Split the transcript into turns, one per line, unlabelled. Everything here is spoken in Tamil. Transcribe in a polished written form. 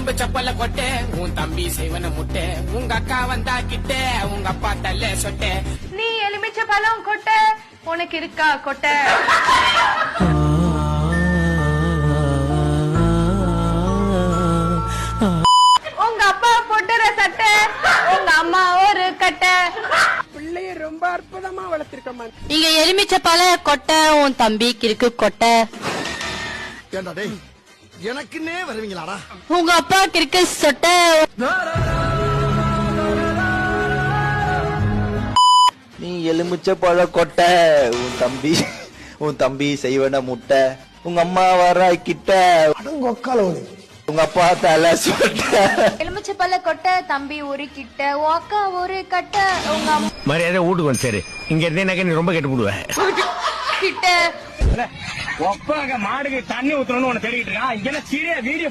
எலும்பு சப்பல கொட்டை உன் தம்பி செய்வன முட்டை உங்க அக்கா வந்தா கிட்ட உங்க அப்பா தல்ல சொட்டை
நீ எலுமிச்ச பழம் கொட்ட உனக்கு இருக்கா கொட்ட உங்க அப்பா போட்டுற சட்டை உங்க அம்மா ஒரு கட்டை
பிள்ளைய ரொம்ப அற்புதமா வளர்த்திருக்கமா.
இங்க எலுமிச்ச பழ கொட்டை உன் தம்பிக்கு இருக்கு கொட்டை
ஏண்டா டேய் எனக்குன்னே வருவீங்களாடா.
உங்க அப்பாக்கு இருக்கு சொட்டை
நீ எலுமிச்ச பழ கொட்டை உன் தம்பி செய்வன முட்டை உங்க அம்மா வர கிட்ட உங்க அப்பா தலை சொட்ட
எலுமிச்ச பழ கொட்டை தம்பி ஒரு கிட்ட அக்கா ஒரு கட்டை உங்க அம்மா
மரியாதை வீட்டுக்கு வந்து சரி இங்க இருந்தேனாக்க நீ ரொம்ப கெட்டு போடுவேன்
கிட்ட
ஒப்பாக மாடுக்கு தண்ணி ஊத்தணும்னு உன தேடிட்டு இருக்கான் இங்க சீரியா வீடியோ